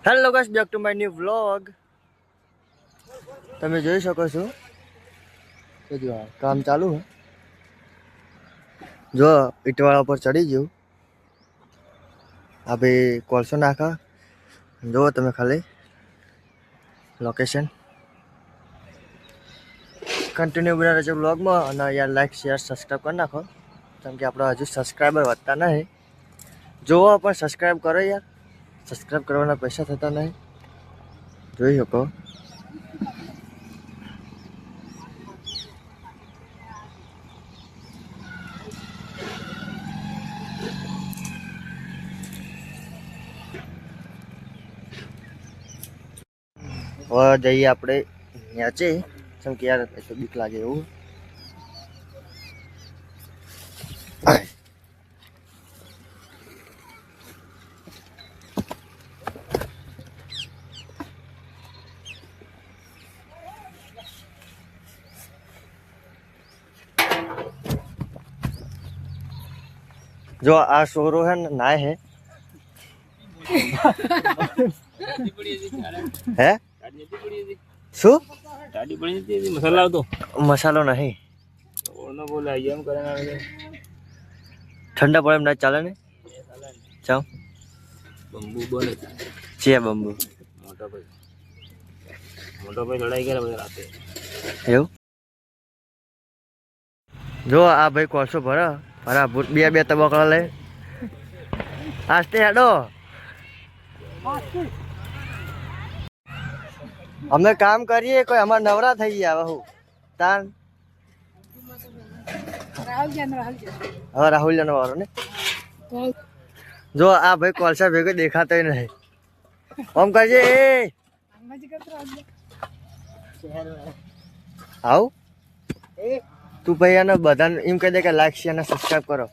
Hello guys, back to my new vlog. તમે જોઈ શકો છો કે જો કામ ચાલુ છે. જો ઈટવાળા પર ચડી ગયું. આ ભાઈ કોલસો નાખા. જુઓ તમે ખાલી લોકેશન. કન્ટિન્યુ બના રહેજો વ્લોગમાં અને યાર લાઈક શેર સબસ્ક્રાઈબ કરી નાખો, કેમ કે આપણે હજુ સબસ્ક્રાઈબર વધતા નહીં. જોવો પણ સબસ્ક્રાઈબ કરો યાર. સબસ્ક્રાઈબ કરવાના પૈસા થતા નહીં. જોઈ શકો. હવે જઈએ આપણે ન્યાચે, કેમ કે યાર તો બીક લાગે એવું. જો આ સોરો હે ને નાય હે હે શું મસાલા તો મસાલો નહીં. ઠંડા પડે એમ ના ચાલે ને. ચાલ બંબુ બને છે બંબુ મોટા ભાઈ લડાઈ ગયા બધા રાતે. એવું. જો આ ભાઈ કોલસો ભરા બે તબકડા લે. આસ્તે હેડો. અમે કામ કરીએ, કોઈ અમારે નવરા થઈ ગયા બહુ તાન. હવે રાહુલ જનો વારો ને. જો આ ભાઈ કોલસા ભેગો દેખાતો નહીં. ઓમ કરજે આવ તું ભાઈ એને બધાને એમ કહી દે કે લાઈક શેર અને સબસ્ક્રાઈબ કરો.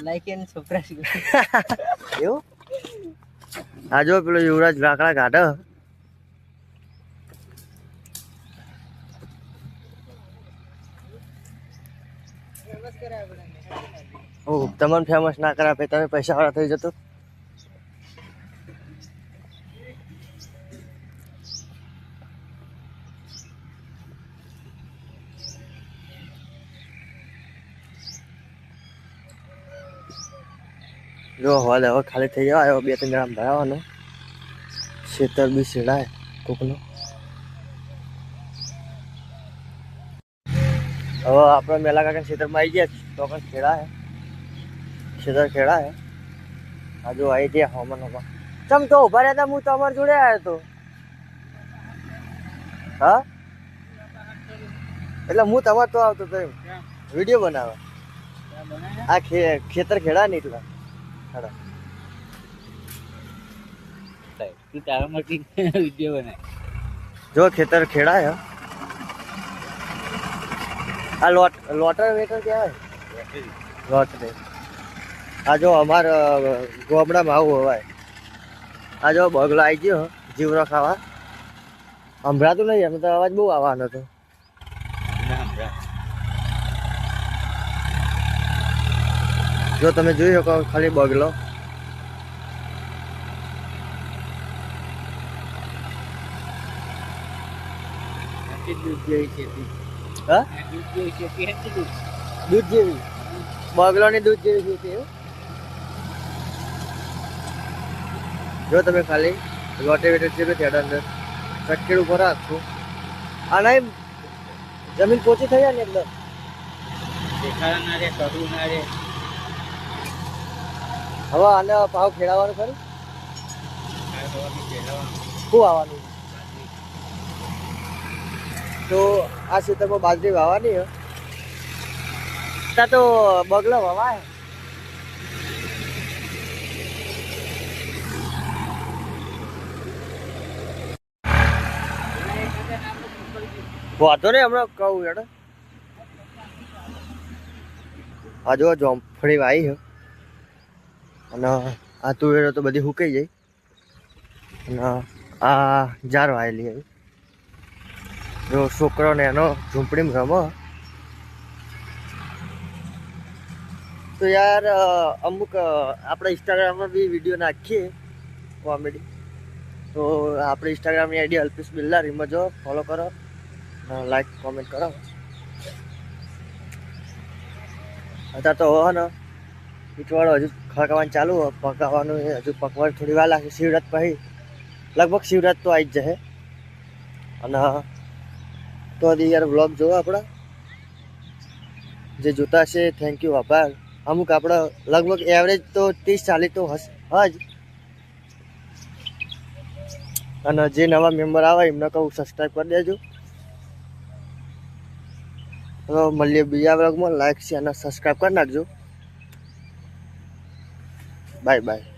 લાઈક એન્ડ સબસ્ક્રાઇબ એવું. આ જો પેલો યુવરાજ લાકડા કાઢે. તમને ફેમસ ના કરા પછી તમે પૈસા વાળા થઈ જતો. જો હોલ હવે ખાલી થઈ જવા આવ્યો. 2-3 ગ્રામ ભરાવાનો. ખેતર બી સેડાય કોકનો. હવે આપણે મેલા કાકા ખેતરમાં આવી ગયા તો પણ ખેડા ખેતર ખેડા હે. આ જો આવી ગયા હવામાન હવા. ચમ તો ઉભા રહ્યા હતા, હું તમારી જોડે આવ્યો હતો. હા એટલે હું તમારે તો આવતો હતો એમ વિડીયો બનાવવા. આ ખેતર ખેડા નહીં એટલા. જો ખેતર ખેડાય. આ લોટર વેટર કહેવાય. લોટરે આ જો અમારા ગોમડામાં આવું હવાય. આ જો બગલો આવી ગયો જીવરો ખાવા. સંભળાતું નહીં, એમ તો અવાજ બહુ આવવાનો હતો. જો તમે જોઈ શકો ખાલી બગલો. હા દૂધ જેવી બગલોની દૂધ જેવી ખેતી. જો તમે ખાલી લોટે વેટર છે ત્યાં અંદર ચટકેડ ઉપર રાખશું. આ નહીં જમીન પોચી થઈ જાય ને એકદમ. હવે આને ભાવ ખેડાવાનું ખરું. શું આવવાનું તો આ ખેતરમાં બાજરી વાવવાની હે. ત્યાં તો બગલો વવાય. વાંધો નહીં, હમણાં કહું યાર. આ જો જોમફળી વાવી છે અને આ તુવેરો તો બધી સુકાઈ જાય. અને આ જાર વાયેલી આવી. જો છોકરો ને એનો ઝૂંપડીમાં રમો. તો યાર અમુક આપણે ઇન્સ્ટાગ્રામમાં બી વિડીયો નાખીએ કોમેડી. તો આપણી ઇન્સ્ટાગ્રામની આઈડી અલ્પેશ બિલ્લા એમાં જો ફોલો કરો, લાઈક કોમેન્ટ કરો. અત્યારે તો હો ને પીઠવાળો હજુ ખડકવાનું ચાલુ હોય, પકાવવાનું હજુ પકવાનું થોડી વાર લાગશે. શિવરાત પછી લગભગ શિવરાત તો આવી જ જશે. અને તો યાર વ્લોગ જોવો આપણા જે જોતા છે, થેન્ક યુ, આભાર. અમુક આપણે લગભગ એવરેજ તો 30-40 તો હશે જ. અને જે નવા મેમ્બર આવે એમને કહું સબસ્ક્રાઈબ કરી દેજો. તો મળીએ બીજા વ્લોગમાં. લાઈક શેર અને સબસ્ક્રાઈબ કરી નાખજો. Bye bye.